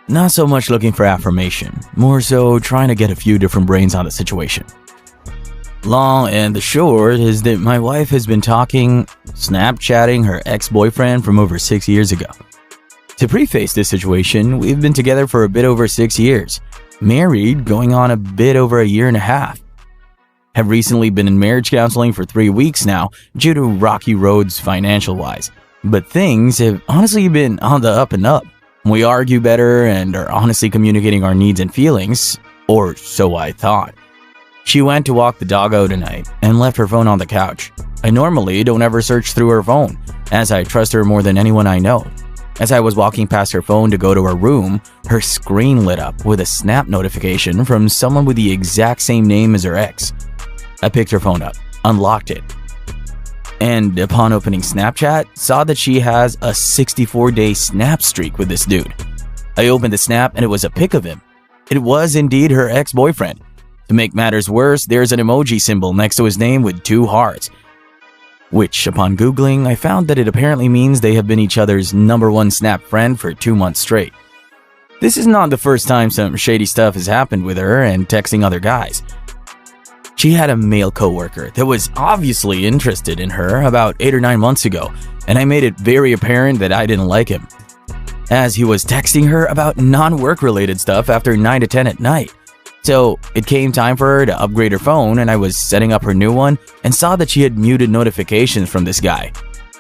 Not so much looking for affirmation, more so trying to get a few different brains on the situation. Long and the short is that my wife has been Snapchatting her ex-boyfriend from over 6 years ago. To preface this situation, we've been together for a bit over 6 years, married going on a bit over a year and a half. Have recently been in marriage counseling for 3 weeks now due to rocky roads financial-wise, but things have honestly been on the up and up. We argue better and are honestly communicating our needs and feelings, or so I thought. She went to walk the dog out tonight and left her phone on the couch. I normally don't ever search through her phone, as I trust her more than anyone I know. As I was walking past her phone to go to her room, her screen lit up with a Snap notification from someone with the exact same name as her ex. I picked her phone up, unlocked it, and upon opening Snapchat, saw that she has a 64-day Snap streak with this dude. I opened the Snap and it was a pic of him. It was indeed her ex-boyfriend. To make matters worse, there's an emoji symbol next to his name with 2 hearts, which upon Googling, I found that it apparently means they have been each other's #1 Snap friend for 2 months straight. This is not the first time some shady stuff has happened with her and texting other guys. She had a male coworker that was obviously interested in her about 8 or 9 months ago, and I made it very apparent that I didn't like him, as he was texting her about non-work related stuff after 9 to 10 at night. So it came time for her to upgrade her phone, and I was setting up her new one and saw that she had muted notifications from this guy.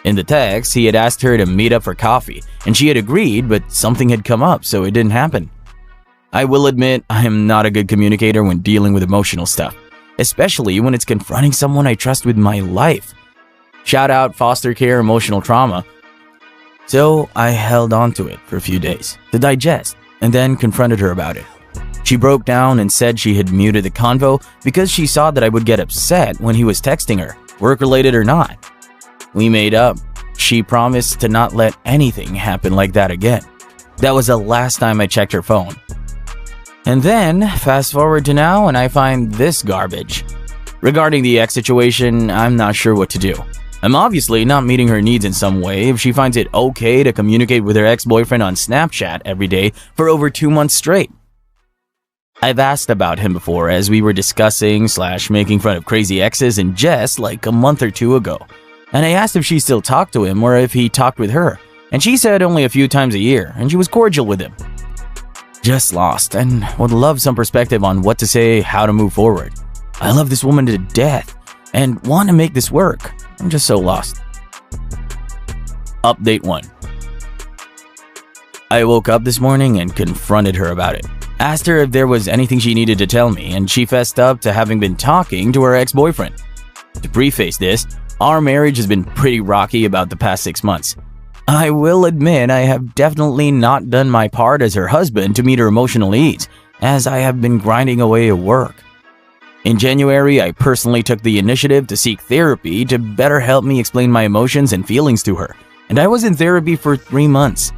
In the text, he had asked her to meet up for coffee, and she had agreed, but something had come up, so it didn't happen. I will admit I am not a good communicator when dealing with emotional stuff, especially when it's confronting someone I trust with my life. Shout out foster care emotional trauma. So I held on to it for a few days to digest, and then confronted her about it. She broke down and said she had muted the convo because she saw that I would get upset when he was texting her, work-related or not. We made up. She promised to not let anything happen like that again. That was the last time I checked her phone. And then, fast forward to now, and I find this garbage. Regarding the ex situation, I'm not sure what to do. I'm obviously not meeting her needs in some way if she finds it okay to communicate with her ex-boyfriend on Snapchat every day for over 2 months straight. I've asked about him before as we were discussing/making fun of crazy exes in jest like a month or 2 ago. And I asked if she still talked to him or if he talked with her. And she said only a few times a year, and she was cordial with him. Just lost and would love some perspective on what to say, how to move forward. I love this woman to death and want to make this work. I'm just so lost. Update 1. I woke up this morning and confronted her about it. Asked her if there was anything she needed to tell me, and she fessed up to having been talking to her ex-boyfriend. To preface this, our marriage has been pretty rocky about the past 6 months. I will admit I have definitely not done my part as her husband to meet her emotional needs, as I have been grinding away at work. In January, I personally took the initiative to seek therapy to better help me explain my emotions and feelings to her, and I was in therapy for 3 months.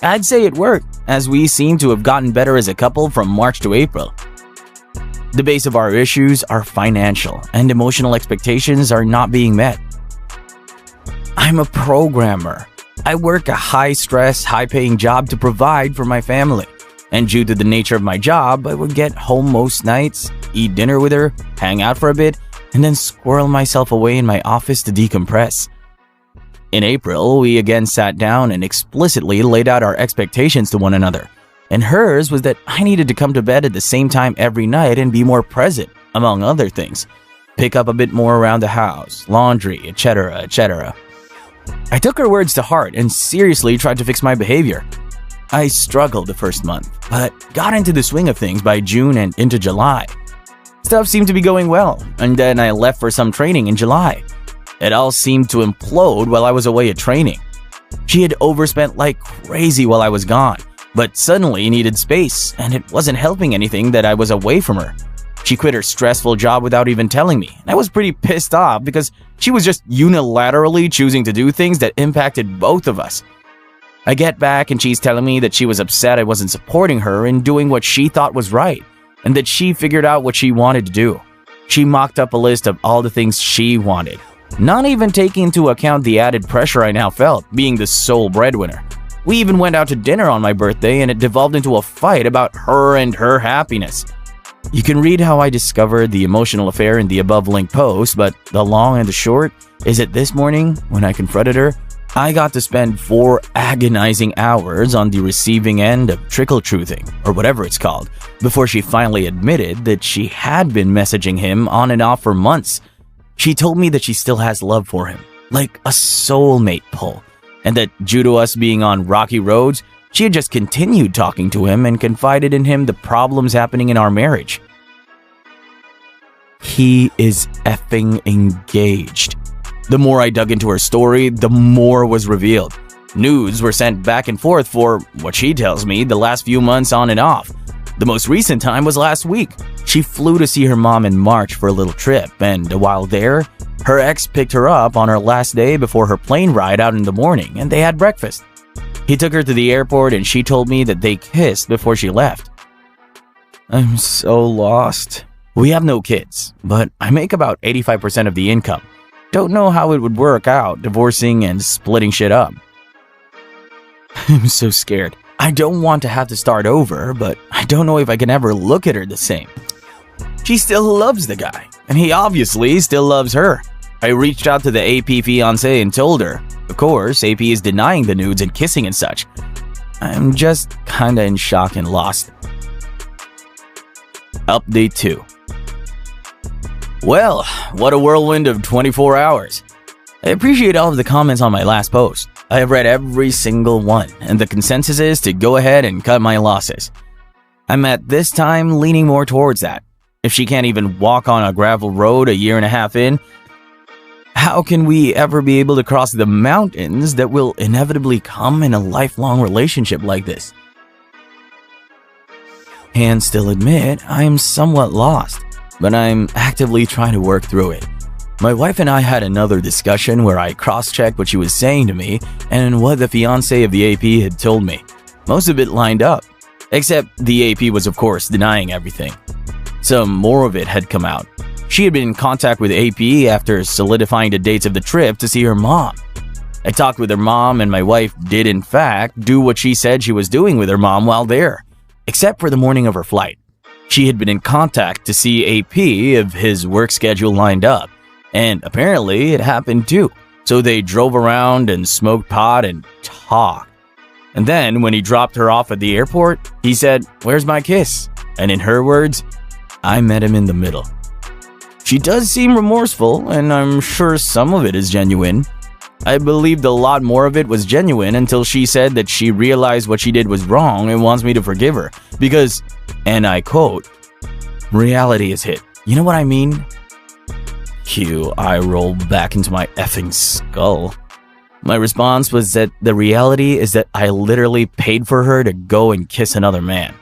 I'd say it worked, as we seem to have gotten better as a couple from March to April. The base of our issues are financial, and emotional expectations are not being met. I'm a programmer. I work a high-stress, high-paying job to provide for my family. And due to the nature of my job, I would get home most nights, eat dinner with her, hang out for a bit, and then squirrel myself away in my office to decompress. In April, we again sat down and explicitly laid out our expectations to one another. And hers was that I needed to come to bed at the same time every night and be more present, among other things. Pick up a bit more around the house, laundry, etc., etc. I took her words to heart and seriously tried to fix my behavior. I struggled the first month, but got into the swing of things by June and into July. Stuff seemed to be going well, and then I left for some training in July. It all seemed to implode while I was away at training. She had overspent like crazy while I was gone, but suddenly needed space, and it wasn't helping anything that I was away from her. She quit her stressful job without even telling me, and I was pretty pissed off because she was just unilaterally choosing to do things that impacted both of us. I get back and she's telling me that she was upset I wasn't supporting her in doing what she thought was right, and that she figured out what she wanted to do. She mocked up a list of all the things she wanted, not even taking into account the added pressure I now felt, being the sole breadwinner. We even went out to dinner on my birthday and it devolved into a fight about her and her happiness. You can read how I discovered the emotional affair in the above linked post, but the long and the short is that this morning, when I confronted her, I got to spend 4 agonizing hours on the receiving end of trickle-truthing, or whatever it's called, before she finally admitted that she had been messaging him on and off for months. She told me that she still has love for him, like a soulmate pull, and that due to us being on rocky roads, she had just continued talking to him and confided in him the problems happening in our marriage. He is effing engaged. The more I dug into her story, the more was revealed. Nudes were sent back and forth for, what she tells me, the last few months on and off. The most recent time was last week. She flew to see her mom in March for a little trip, and while there, her ex picked her up on her last day before her plane ride out in the morning, and they had breakfast. He took her to the airport and she told me that they kissed before she left. I'm so lost. We have no kids, but I make about 85% of the income. Don't know how it would work out, divorcing and splitting shit up. I'm so scared. I don't want to have to start over, but I don't know if I can ever look at her the same. She still loves the guy, and he obviously still loves her. I reached out to the AP fiancé and told her. Of course, AP is denying the nudes and kissing and such. I'm just kinda in shock and lost. Update 2. Well, what a whirlwind of 24 hours. I appreciate all of the comments on my last post. I have read every single one, and the consensus is to go ahead and cut my losses. I'm at this time leaning more towards that. If she can't even walk on a gravel road a year and a half in, how can we ever be able to cross the mountains that will inevitably come in a lifelong relationship like this? And still admit I am somewhat lost, but I'm actively trying to work through it. My wife and I had another discussion where I cross-checked what she was saying to me and what the fiancé of the AP had told me. Most of it lined up, except the AP was of course denying everything. Some more of it had come out. She had been in contact with AP after solidifying the dates of the trip to see her mom. I talked with her mom and my wife did in fact do what she said she was doing with her mom while there, except for the morning of her flight. She had been in contact to see AP if his work schedule lined up, and apparently it happened too. So they drove around and smoked pot and talked. And then when he dropped her off at the airport, he said, "Where's my kiss?" And in her words, I met him in the middle. She does seem remorseful, and I'm sure some of it is genuine. I believed a lot more of it was genuine until she said that she realized what she did was wrong and wants me to forgive her because, and I quote, "reality is hit." You know what I mean? Cue eye roll back into my effing skull. My response was that the reality is that I literally paid for her to go and kiss another man.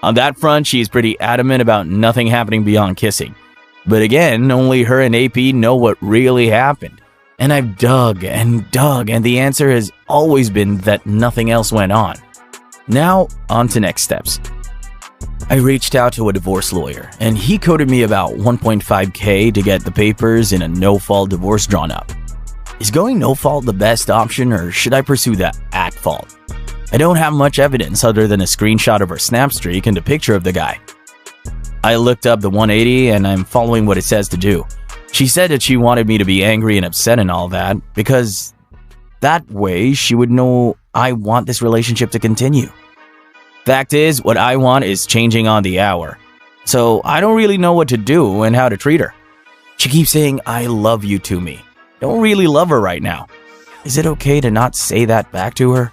On that front, she's pretty adamant about nothing happening beyond kissing. But again, only her and AP know what really happened. And I've dug, and the answer has always been that nothing else went on. Now, on to next steps. I reached out to a divorce lawyer, and he quoted me about $1.5K to get the papers in a no-fault divorce drawn up. Is going no-fault the best option, or should I pursue the at-fault? I don't have much evidence other than a screenshot of her snap streak and a picture of the guy. I looked up the 180 and I'm following what it says to do. She said that she wanted me to be angry and upset and all that because that way she would know I want this relationship to continue. Fact is, what I want is changing on the hour. So I don't really know what to do and how to treat her. She keeps saying I love you to me. Don't really love her right now. Is it okay to not say that back to her?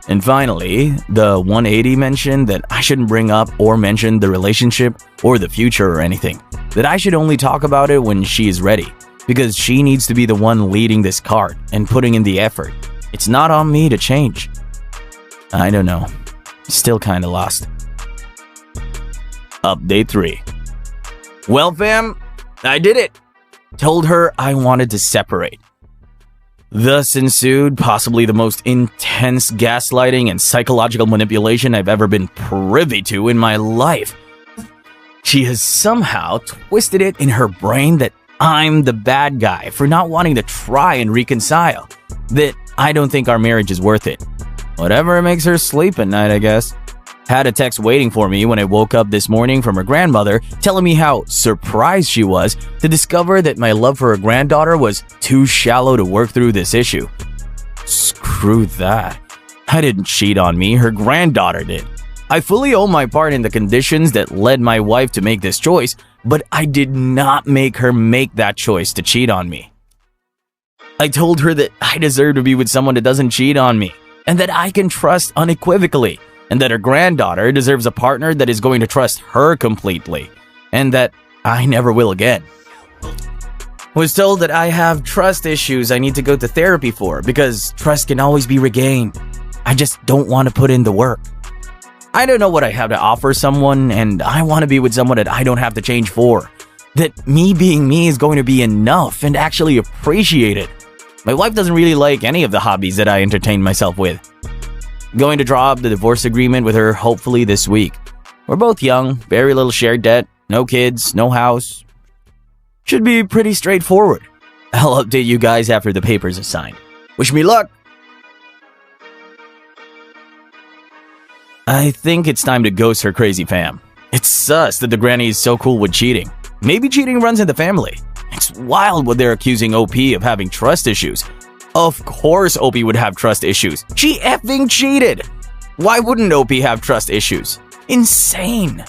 And finally, the 180 mentioned that I shouldn't bring up or mention the relationship or the future or anything. That I should only talk about it when she is ready, because she needs to be the one leading this cart and putting in the effort. It's not on me to change. I don't know. Still kinda lost. Update 3. Well fam, I did it. Told her I wanted to separate. Thus ensued possibly the most intense gaslighting and psychological manipulation I've ever been privy to in my life. She has somehow twisted it in her brain that I'm the bad guy for not wanting to try and reconcile, that I don't think our marriage is worth it. Whatever makes her sleep at night, I guess. Had a text waiting for me when I woke up this morning from her grandmother telling me how surprised she was to discover that my love for her granddaughter was too shallow to work through this issue. Screw that. I didn't cheat on me, her granddaughter did. I fully own my part in the conditions that led my wife to make this choice, but I did not make her make that choice to cheat on me. I told her that I deserve to be with someone that doesn't cheat on me, and that I can trust unequivocally, and that her granddaughter deserves a partner that is going to trust her completely, and that I never will again. Was told that I have trust issues I need to go to therapy for because trust can always be regained. I just don't want to put in the work. I don't know what I have to offer someone, and I want to be with someone that I don't have to change for. That me being me is going to be enough and actually appreciated. My wife doesn't really like any of the hobbies that I entertain myself with. Going to draw up the divorce agreement with her hopefully this week. We're both young, very little shared debt, no kids, no house. Should be pretty straightforward. I'll update you guys after the papers are signed. Wish me luck! I think it's time to ghost her crazy fam. It's sus that the granny is so cool with cheating. Maybe cheating runs in the family. It's wild what they're accusing OP of having trust issues. Of course OP would have trust issues. She effing cheated! Why wouldn't OP have trust issues? Insane!